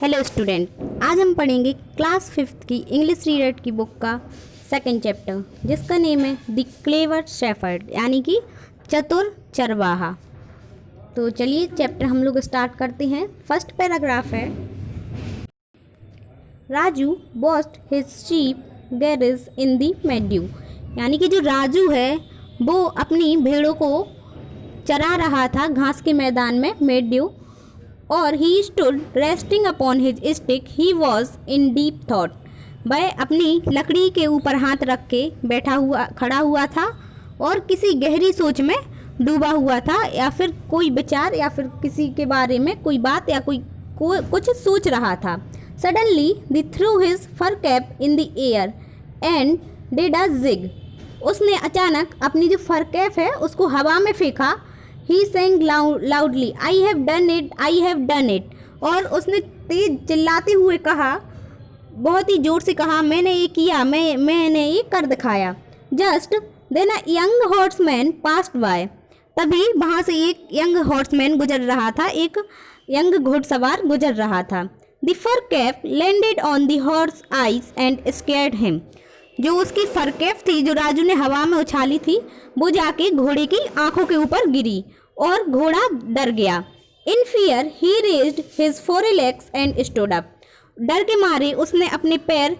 Hello student, आज हम पढ़ेंगे क्लास 5th की इंग्लिश रीडर की बुक का सेकंड चैप्टर जिसका नेम है द क्लेवर शेफर्ड यानी कि चतुर चरवाहा। तो चलिए चैप्टर हम लोग स्टार्ट करते हैं। फर्स्ट पैराग्राफ है, Raju watched his sheep graze in the meadow, यानी कि जो राजू है वो अपनी भेड़ों को चरा रहा था घास के मैदान में मेड्यू, और he stood resting upon his stick, he was in deep thought. वह अपनी लकड़ी के ऊपर हाथ रख के खड़ा हुआ था और किसी गहरी सोच में डूबा हुआ था, या फिर कोई विचार या फिर किसी के बारे में कोई बात या कुछ सोच रहा था। Suddenly the threw his fur cap in the air and did a jig, उसने अचानक अपनी जो फर कैप है उसको हवा में फेंका। He sang loudly, I have done it, I have done it, और उसने तेज चिल्लाते हुए कहा, बहुत ही जोर से कहा, मैंने ये किया, मैंने ये कर दिखाया। Just then a young horseman passed by, तभी वहाँ से एक यंग हॉर्समैन गुजर रहा था, एक यंग घुड़सवार गुजर रहा था। The fur cap landed on the horse's eyes and scared him, जो उसकी फर कैप थी जो राजू ने हवा में उछाली थी वो जाके घोड़े की आंखों के ऊपर गिरी और घोड़ा डर गया। In fear he raised his forelegs and stood up, डर के मारे उसने अपने पैर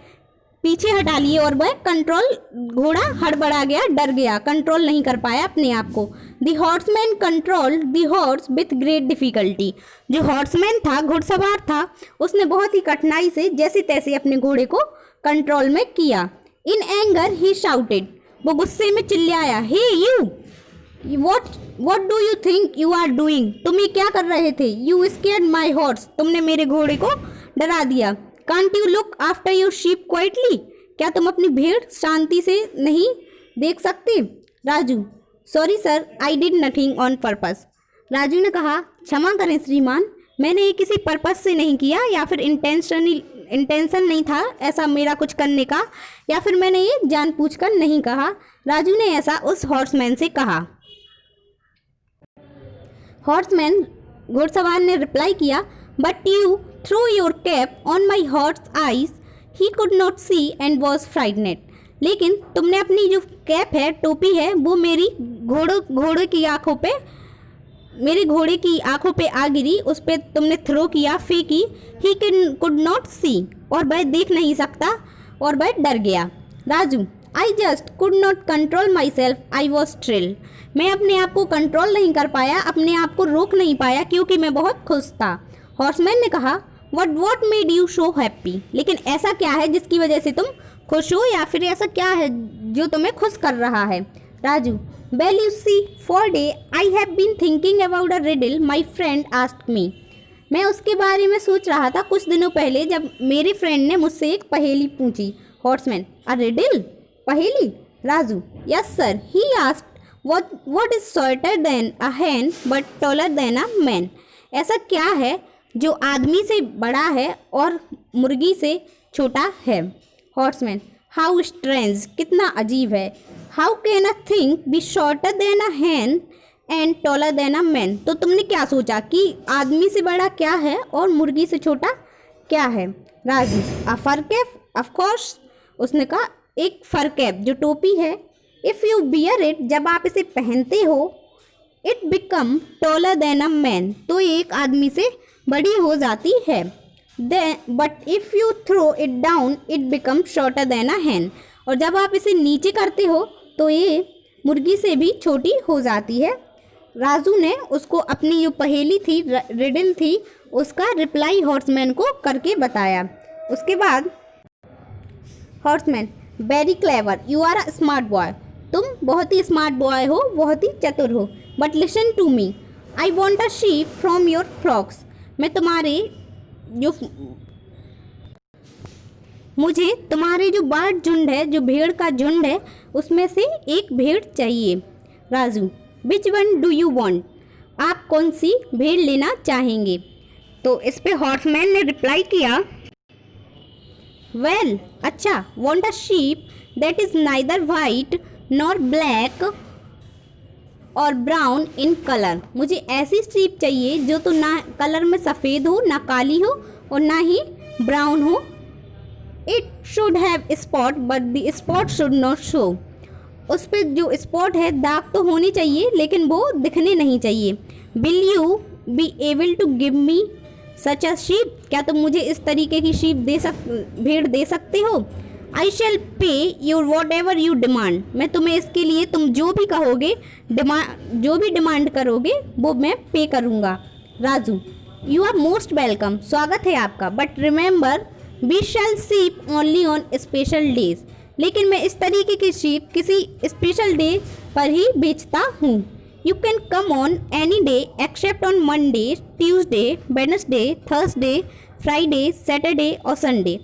पीछे हटा लिए और वह घोड़ा हड़बड़ा गया, डर गया, कंट्रोल नहीं कर पाया अपने आप को। The horseman controlled the horse with great difficulty, जो हॉर्समैन था, घुड़सवार था, उसने बहुत ही कठिनाई से जैसे तैसे अपने घोड़े को कंट्रोल में किया। इन एंगर ही शाउटेड, वो गुस्से में चिल्लाया, hey you, what do you think you are doing, तुम ये क्या कर रहे थे? यू स्केयर्ड माई हॉर्स, तुमने मेरे घोड़े को डरा दिया। Can't you look after your sheep quietly, क्या तुम अपनी भेड़ शांति से नहीं देख सकते? Raju, sorry sir, I did nothing on purpose, Raju ने कहा, क्षमा करें श्रीमान, मैंने ये किसी पर्पस से नहीं किया, या फिर इंटेंशन नहीं था ऐसा मेरा कुछ करने का, या फिर मैंने ये जानबूझकर नहीं कहा। राजू ने ऐसा उस हॉर्समैन से कहा। हॉर्समैन घुड़सवार ने रिप्लाई किया, but you threw your cap on my horse eyes, he could not see and was frightened, लेकिन तुमने अपनी जो कैप है, टोपी है, वो मेरी घोड़े की आंखों पे, मेरे घोड़े की आंखों पे आ गिरी, उस पर तुमने थ्रो किया, फेंकी। ही कुड नॉट सी, और वह देख नहीं सकता और वह डर गया। Raju, I just could not control my self, I was thrilled, मैं अपने आप को कंट्रोल नहीं कर पाया, अपने आप को रोक नहीं पाया क्योंकि मैं बहुत खुश था। हॉर्समैन ने कहा, what made you so happy, लेकिन ऐसा क्या है जिसकी वजह से तुम खुश हो, या फिर ऐसा क्या है जो तुम्हें खुश कर रहा है? Raju, well you see, for day I have been thinking about a riddle my friend asked me, मैं उसके बारे में सोच रहा था कुछ दिनों पहले जब मेरे फ्रेंड ने मुझसे एक पहेली पूछी। हॉर्समैन, अ रिडल, पहेली? Raju, yes sir, he asked what is shorter than a hen but taller than a man, ऐसा क्या है जो आदमी से बड़ा है और मुर्गी से छोटा है? हॉर्समैन, हाउ स्ट्रेंज, कितना अजीब है। How can a thing be shorter than a Hahn and taller than a man, तो तुमने क्या सोचा कि आदमी से बड़ा क्या है और मुर्गी से छोटा क्या है? राजू, अ फर कैप, ऑफ कोर्स, उसने कहा, एक फर कैप जो टोपी है, इफ़ यू बियर इट, जब आप इसे पहनते हो, it become taller than a man, तो एक आदमी से बड़ी हो जाती है। But if you throw it down it become shorter than a hen, और जब आप इसे नीचे करते हो तो ये मुर्गी से भी छोटी हो जाती है। राजू ने उसको अपनी जो पहेली थी, रिडल थी, उसका रिप्लाई हॉर्समैन को करके बताया। उसके बाद horseman, very clever, you are a smart boy, तुम बहुत ही स्मार्ट बॉय हो, बहुत ही चतुर हो। But listen to me, I want a sheep from your flocks, मुझे तुम्हारे जो बर्ड झुंड है, जो भेड़ का झुंड है, उसमें से एक भेड़ चाहिए। Raju, which one do you want, आप कौन सी भेड़ लेना चाहेंगे? तो इस पे हॉर्समैन ने रिप्लाई किया, वेल, अच्छा, want a sheep that is neither white nor black or brown in colour, मुझे ऐसी शीप चाहिए जो तो ना कलर में सफ़ेद हो, ना काली हो, और ना ही ब्राउन हो। It should have spot but the spot should not show. उस पर जो स्पॉट है, दाग तो होने चाहिए लेकिन वो दिखने नहीं चाहिए। Will you be able to give me such a sheep, क्या तुम मुझे इस तरीके की भेड़ दे सकते हो। आई शैल पे your what ever you demand, मैं तुम्हें इसके लिए तुम जो भी कहोगे, जो भी डिमांड करोगे वो मैं पे करूँगा। Raju, you are most welcome, स्वागत है आपका, but remember we shall sheep only on special days, लेकिन मैं इस तरीके की शीप किसी स्पेशल डे पर ही बेचता हूँ। You can come on any day except on Monday, Tuesday, Wednesday, Thursday, Friday, Saturday और संडे।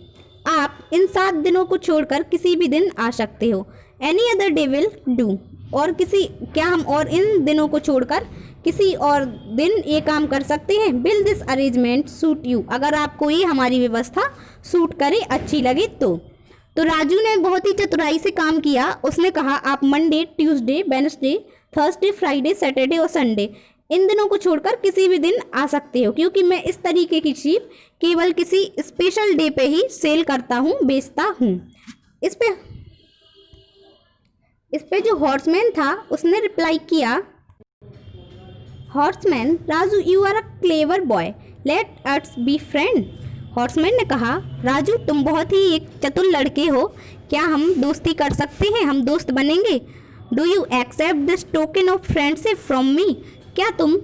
आप इन 7 दिनों को छोड़कर किसी भी दिन आ सकते हो। Any other day will do, और क्या हम और इन दिनों को छोड़कर किसी और दिन ये काम कर सकते हैं। Will this arrangement suit you, अगर आपको ये हमारी व्यवस्था सूट करे, अच्छी लगे तो राजू ने बहुत ही चतुराई से काम किया। उसने कहा आप Monday, Tuesday, Wednesday, Thursday, Friday, Saturday और संडे इन दिनों को छोड़कर किसी भी दिन आ सकते हो, क्योंकि मैं इस तरीके की शीप केवल किसी स्पेशल डे पे ही सेल करता हूँ, बेचता हूँ। इस पे जो हॉर्समैन था उसने रिप्लाई किया, horseman, Raju you are a clever boy, let us be friend. Horseman ने कहा, राजू तुम बहुत ही एक चतुर लड़के हो, क्या हम दोस्ती कर सकते हैं, हम दोस्त बनेंगे। Do you accept this token of friendship from me, क्या तुम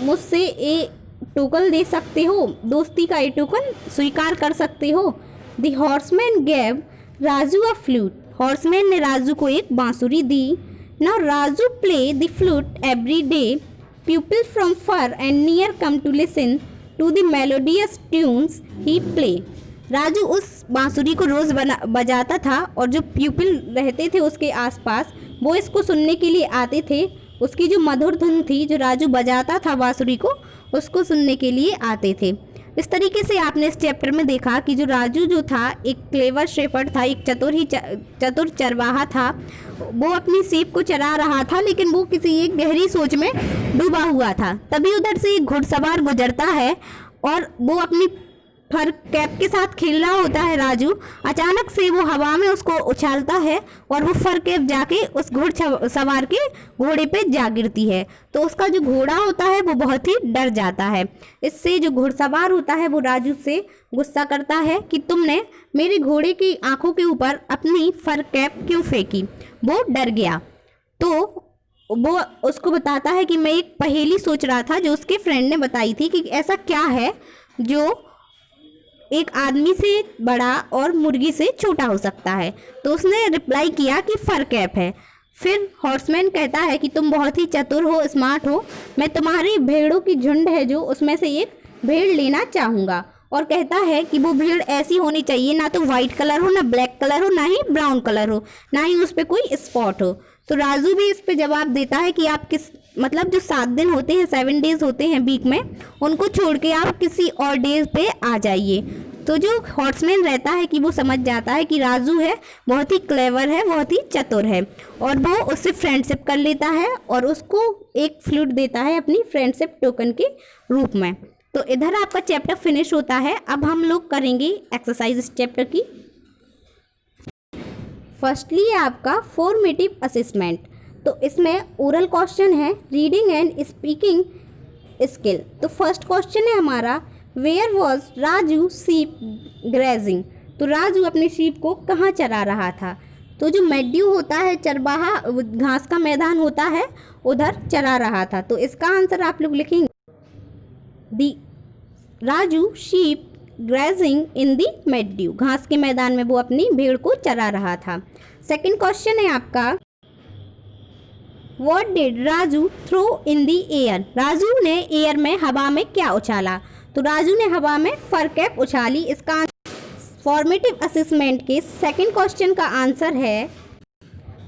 मुझसे ये टोकन दे सकते हो, दोस्ती का ये टोकन स्वीकार कर सकते हो। The horseman gave Raju a flute, horseman ने राजू को एक बांसुरी दी। Now Raju play the flute every day, people from far and near come to listen to the melodious tunes he play. Raju उस बांसुरी को रोज़ बजाता था और जो प्यूपिल रहते थे उसके आसपास वो इसको सुनने के लिए आते थे। उसकी जो मधुर धुन थी जो राजू बजाता था बांसुरी को, उसको सुनने के लिए आते थे। इस तरीके से आपने इस चैप्टर में देखा कि जो राजू जो था एक क्लेवर शेपर्ड था, एक चतुर चरवाहा था। वो अपनी सीप को चरा रहा था लेकिन वो किसी एक गहरी सोच में डूबा हुआ था। तभी उधर से एक घुड़सवार गुजरता है और वो अपनी फर कैप के साथ खेल रहा होता है राजू। अचानक से वो हवा में उसको उछालता है और वो फर कैप जाके उस घुड़सवार के घोड़े पे जा गिरती है। तो उसका जो घोड़ा होता है वो बहुत ही डर जाता है। इससे जो घुड़सवार होता है वो राजू से गुस्सा करता है कि तुमने मेरे घोड़े की आंखों के ऊपर अपनी फर कैप क्यों फेंकी। वो डर गया तो वो उसको बताता है कि मैं एक पहेली सोच रहा था जो उसके फ्रेंड ने बताई थी कि ऐसा क्या है जो एक आदमी से बड़ा और मुर्गी से छोटा हो सकता है। तो उसने रिप्लाई किया कि फर कैप है। फिर हॉर्समैन कहता है कि तुम बहुत ही चतुर हो, स्मार्ट हो, मैं तुम्हारी भेड़ों की झुंड है जो उसमें से एक भेड़ लेना चाहूँगा। और कहता है कि वो भेड़ ऐसी होनी चाहिए, ना तो वाइट कलर हो, ना ब्लैक कलर हो, ना ही ब्राउन कलर हो, ना ही उस पर कोई स्पॉट हो। तो राजू भी इस पे जवाब देता है कि आप मतलब जो 7 दिन होते हैं, 7 डेज होते हैं वीक में, उनको छोड़ के आप किसी और डेज पे आ जाइए। तो जो हॉर्समैन रहता है कि वो समझ जाता है कि राजू है बहुत ही क्लेवर है, बहुत ही चतुर है, और वो उससे फ्रेंडशिप कर लेता है और उसको एक फ्लूट देता है अपनी फ्रेंडशिप टोकन के रूप में। तो इधर आपका चैप्टर फिनिश होता है। अब हम लोग करेंगे एक्सरसाइज इस चैप्टर की। फर्स्टली आपका फॉर्मेटिव असेसमेंट, तो इसमें ओरल क्वेश्चन है, रीडिंग एंड स्पीकिंग स्किल। तो फर्स्ट क्वेश्चन है हमारा, where was Raju sheep grazing, तो राजू अपनी शीप को कहाँ चरा रहा था। तो जो मेड्यू होता है, चरवाहा, घास का मैदान होता है, उधर चरा रहा था। तो इसका आंसर आप लोग लिखेंगे दी राजू शीप ग्रेजिंग इन दी मेड्यू, घास के मैदान में वो अपनी भेड़ को चरा रहा था। सेकंड क्वेश्चन है आपका, what did Raju throw in the air, Raju ने एयर में हवा में क्या उछाला। तो राजू ने हवा में फर कैप उछाली। इसका फॉर्मेटिव असेसमेंट के सेकंड क्वेश्चन का आंसर है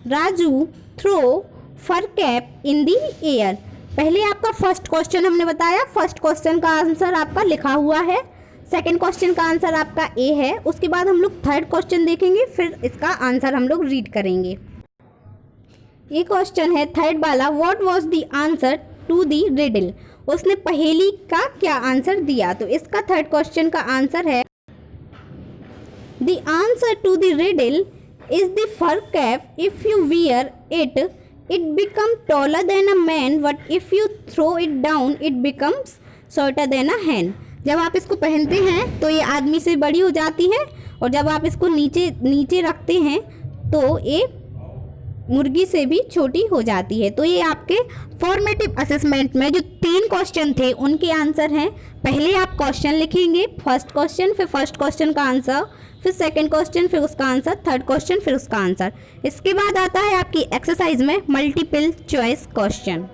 Raju throw fur cap in the air. पहले आपका फर्स्ट क्वेश्चन हमने बताया, फर्स्ट क्वेश्चन का आंसर आपका लिखा हुआ है, सेकंड क्वेश्चन का आंसर आपका ए है। उसके बाद हम लोग थर्ड क्वेश्चन देखेंगे, फिर इसका आंसर हम लोग रीड करेंगे। ये क्वेश्चन है थर्ड वाला, what was the answer to the riddle, उसने पहेली का क्या आंसर दिया। तो इसका थर्ड क्वेश्चन का आंसर है the answer to the riddle is the fur cap if you wear it it become taller than a man but if you throw it down it becomes shorter than a hen. जब आप इसको पहनते हैं तो ये आदमी से बड़ी हो जाती है और जब आप इसको नीचे नीचे रखते हैं तो ये मुर्गी से भी छोटी हो जाती है। तो ये आपके फॉर्मेटिव असेसमेंट में जो 3 क्वेश्चन थे उनके आंसर हैं। पहले आप क्वेश्चन लिखेंगे, फर्स्ट क्वेश्चन, फिर फर्स्ट क्वेश्चन का आंसर, फिर सेकंड क्वेश्चन, फिर उसका आंसर, थर्ड क्वेश्चन, फिर उसका आंसर। इसके बाद आता है आपकी एक्सरसाइज में मल्टीपल चॉइस क्वेश्चन।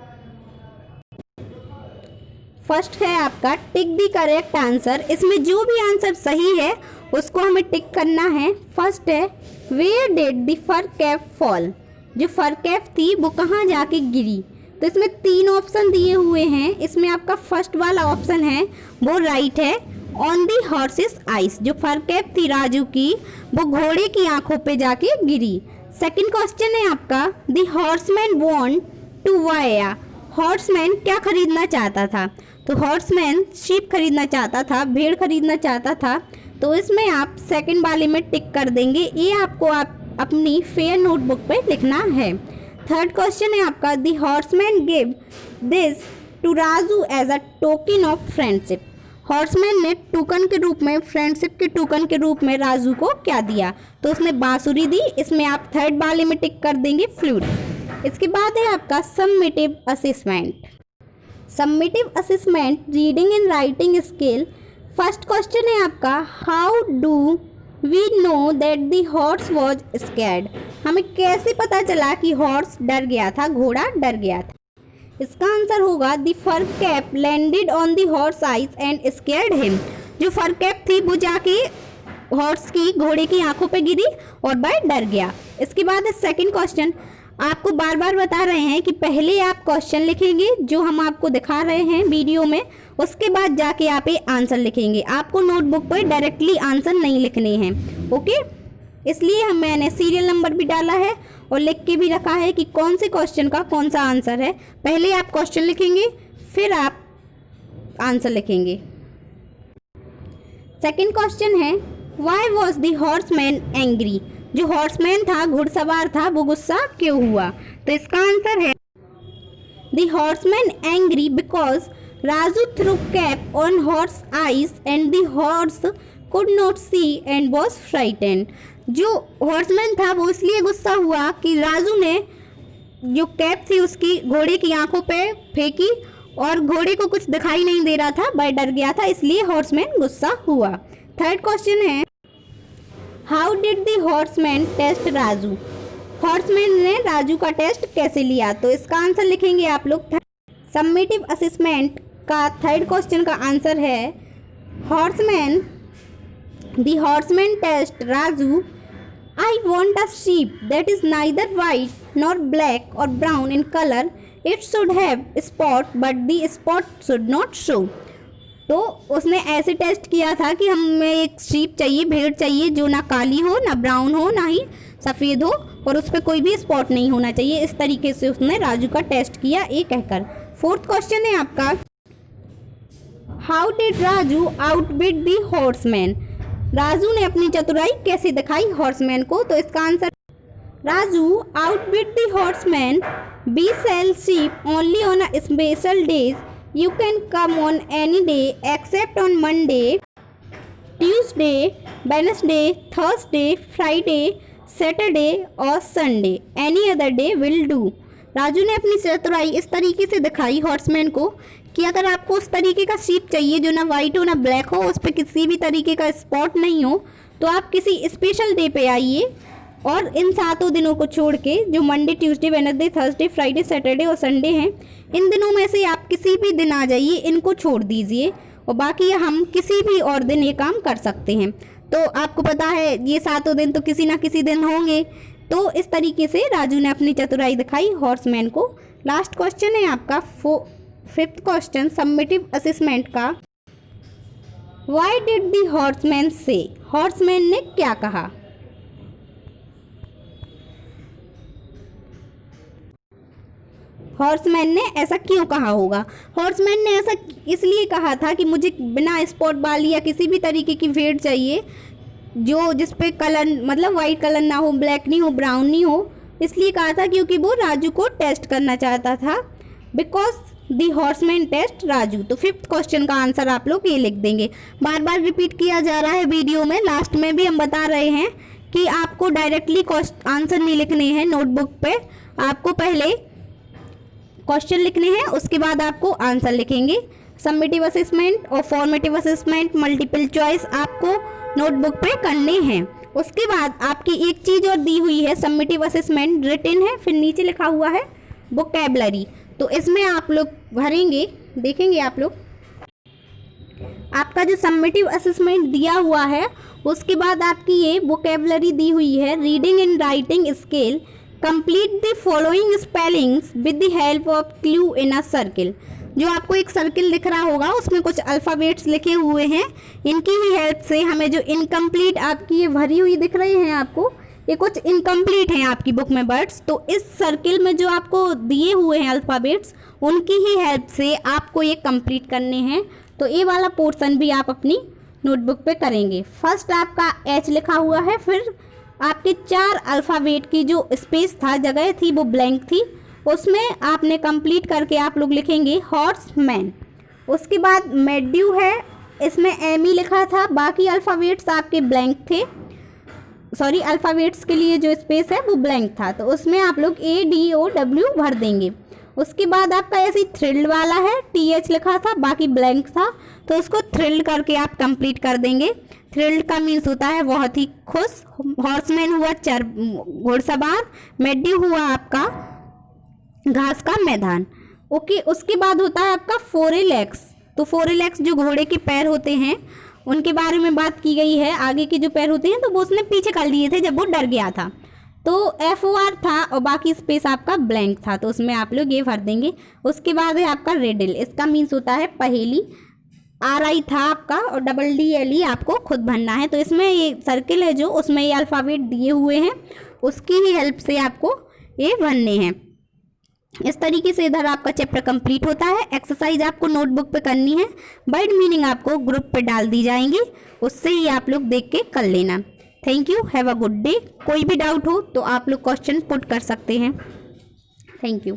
फर्स्ट है आपका टिक द करेक्ट आंसर। इसमें जो भी आंसर सही है उसको हमें टिक करना है। फर्स्ट है where did the fur cap fall. जो फर कैप थी वो कहाँ जाके गिरी। तो इसमें 3 ऑप्शन दिए हुए हैं। इसमें आपका फर्स्ट वाला ऑप्शन है वो राइट है, ऑन दी हॉर्सेस आइस। जो फर कैप थी राजू की वो घोड़े की आंखों पे जाके गिरी। सेकंड क्वेश्चन है आपका the horseman want to buy. Horseman क्या खरीदना चाहता था। तो हॉर्समैन शीप खरीदना चाहता था, भेड़ खरीदना चाहता था। तो इसमें आप सेकंड वाले में टिक कर देंगे। ये आपको आप अपनी फेयर नोटबुक पे लिखना है। थर्ड क्वेश्चन है आपका the horseman give this to Raju as a token of friendship. Horseman ने टोकन के रूप में, फ्रेंडशिप के टोकन के रूप में राजू को क्या दिया। तो उसने बांसुरी दी। इसमें आप थर्ड वाले में टिक कर देंगे फ्लूट। इसके बाद है आपका summative assessment. Summative assessment reading and writing skill. First question है आपका how do we know that the horse was scared. हमें कैसे पता चला कि हॉर्स डर गया था, घोड़ा डर गया था। इसका आंसर होगा the fur cap landed on the horse eyes and scared him. जो फर कैप थी वो जाके हॉर्स की, घोड़े की आंखों पे गिरी और वह डर गया। इसके बाद सेकंड क्वेश्चन आपको बार बार बता रहे हैं कि पहले आप क्वेश्चन लिखेंगे जो हम आपको दिखा रहे हैं वीडियो में, उसके बाद जाके आप ये आंसर लिखेंगे। आपको नोटबुक पर डायरेक्टली आंसर नहीं लिखने हैं, ओके। इसलिए मैंने सीरियल नंबर भी डाला है और लिख के भी रखा है कि कौन से क्वेश्चन का कौन सा आंसर है। पहले आप क्वेश्चन लिखेंगे फिर आप आंसर लिखेंगे। सेकंड क्वेश्चन है why was the horseman angry. जो हॉर्समैन था, घुड़सवार था, वो गुस्सा क्यों हुआ। तो इसका आंसर है the horseman angry because Raju threw cap on horse eyes and the horse could not see and was frightened. जो हॉर्समैन था वो इसलिए गुस्सा हुआ कि राजू ने जो कैप थी उसकी घोड़े की आंखों पे फेंकी और घोड़े को कुछ दिखाई नहीं दे रहा था, वह डर गया था, इसलिए हॉर्समैन गुस्सा हुआ। थर्ड क्वेश्चन है how did the horseman test Raju. Horseman ने राजू का टेस्ट कैसे लिया। तो इसका आंसर लिखेंगे आप लोग। सम्मेटिव असेसमेंट का थर्ड क्वेश्चन का आंसर है horseman the horseman test Raju I want a sheep that is neither white nor black or brown in colour it should have spot but the spot should not show. तो उसने ऐसे test किया था कि हमें एक शीप चाहिए, भेड़ चाहिए जो ना काली हो, ना ब्राउन हो, ना ही सफ़ेद हो और उस पर कोई भी स्पॉट नहीं होना चाहिए। इस तरीके से उसने राजू का टेस्ट किया ये कहकर। फोर्थ क्वेश्चन है आपका हाउ डिड राजू आउटबिट द हॉर्समैन। राजू ने अपनी चतुराई कैसे दिखाई हॉर्समैन को। तो इसका आंसर राजू आउटबिट the horseman by sell sheep only on a special days you can come on any day except on Monday, Tuesday, Wednesday, Thursday, Friday, Saturday और Sunday. Any other day will do. Raju ने अपनी चतुराई इस तरीके से दिखाई horseman को कि अगर आपको उस तरीके का शीप चाहिए जो ना वाइट हो ना ब्लैक हो, उस पर किसी भी तरीके का स्पॉट नहीं हो, तो आप किसी स्पेशल डे पे आइए और इन 7 दिनों को छोड़ के जो Monday, Tuesday, Wednesday, Thursday, Friday, Saturday और संडे हैं, इन दिनों में से आप किसी भी दिन आ जाइए, इनको छोड़ दीजिए और बाकी हम किसी भी और दिन ये काम कर सकते हैं। तो आपको पता है ये 7 दिन तो किसी ना किसी दिन होंगे। तो इस तरीके से राजू ने अपनी चतुराई दिखाई हॉर्समैन को। लास्ट क्वेश्चन है आपका फिफ्थ क्वेश्चन सम्मेटिव असेसमेंट का व्हाई डिड द हॉर्समैन से। हॉर्समैन ने क्या कहा। हॉर्समैन ने ऐसा क्यों कहा होगा? हॉर्समैन ने ऐसा इसलिए कहा था कि मुझे बिना स्पॉट वाली या किसी भी तरीके की भेड़ चाहिए जो जिस पे कलर मतलब वाइट कलर ना हो, ब्लैक नहीं हो, ब्राउन नहीं हो। इसलिए कहा था क्योंकि वो राजू को टेस्ट करना चाहता था, because the horseman test Raju. तो 5th क्वेश्चन का आंसर आप लोग ये लिख देंगे। बार बार रिपीट किया जा रहा है वीडियो में, लास्ट में भी हम बता रहे हैं कि आपको डायरेक्टली आंसर नहीं लिखने हैं नोटबुक पे, आपको पहले क्वेश्चन लिखने हैं, उसके बाद आपको आंसर लिखेंगे। समेटिव असेसमेंट और फॉर्मेटिव असेसमेंट, मल्टीपल चॉइस आपको नोटबुक पे करने हैं। उसके बाद आपकी एक चीज़ और दी हुई है, समेटिव असेसमेंट रिटन है, फिर नीचे लिखा हुआ है वोकैबुलरी। तो इसमें आप लोग भरेंगे, देखेंगे आप लोग आपका जो समेटिव असेसमेंट दिया हुआ है, उसके बाद आपकी ये वोकैबुलरी दी हुई है, reading and writing skill, complete the following spellings with the help of clue in a circle. जो आपको एक सर्किल दिख रहा होगा उसमें कुछ अल्फ़ाबेट्स लिखे हुए हैं, इनकी ही हेल्प से हमें जो इनकम्प्लीट आपकी ये भरी हुई दिख रही हैं आपको, ये कुछ इनकम्प्लीट हैं आपकी बुक में वर्ड्स, तो इस सर्किल में जो आपको दिए हुए हैं अल्फ़ाबेट्स, उनकी ही हेल्प से आपको ये कंप्लीट करने हैं। तो ये वाला पोर्शन भी आप अपनी नोटबुक पे करेंगे। फर्स्ट आपका एच लिखा हुआ है, फिर आपके 4 अल्फ़ाबेट की जो स्पेस था, जगह थी, वो ब्लैंक थी, उसमें आपने कंप्लीट करके आप लोग लिखेंगे हॉर्समैन। उसके बाद मेड्यू है, इसमें एम ई लिखा था, बाकी अल्फ़ाबेट्स आपके ब्लैंक थे, सॉरी अल्फ़ाबेट्स के लिए जो स्पेस है वो ब्लैंक था, तो उसमें आप लोग ए डी ओ डब्ल्यू भर देंगे। उसके बाद आपका ऐसे थ्रिल्ड वाला है, टी एच लिखा था, बाकी ब्लैंक था, तो उसको थ्रिल्ड करके आप कंप्लीट कर देंगे। थ्रिल्ड का मीन्स होता है बहुत ही खुश, हॉर्समैन हुआ घुड़सवार, मेड्यू हुआ आपका घास का मैदान। ओके, उसके बाद होता है आपका फोरेलेक्स। तो फोरेलेक्स जो घोड़े के पैर होते हैं उनके बारे में बात की गई है, आगे के जो पैर होते हैं तो वो उसने पीछे कर लिए थे जब वो डर गया था, तो FOR था और बाकी स्पेस आपका ब्लैंक था, तो उसमें आप लोग ये भर देंगे। उसके बाद है आपका रेडल, इसका मीन्स होता है पहेली, RI था आपका और DDLE आपको खुद भरना है। तो इसमें ये सर्किल है जो, उसमें ये अल्फ़ाबेट दिए हुए हैं, उसकी ही हेल्प से आपको ये भरने हैं। इस तरीके से इधर आपका चैप्टर कंप्लीट होता है। एक्सरसाइज आपको नोटबुक पे करनी है, वर्ड मीनिंग आपको ग्रुप पे डाल दी जाएंगी, उससे ही आप लोग देख के कर लेना। Thank you, have a good day. कोई भी डाउट हो तो आप लोग क्वेश्चन पुट कर सकते हैं। Thank you.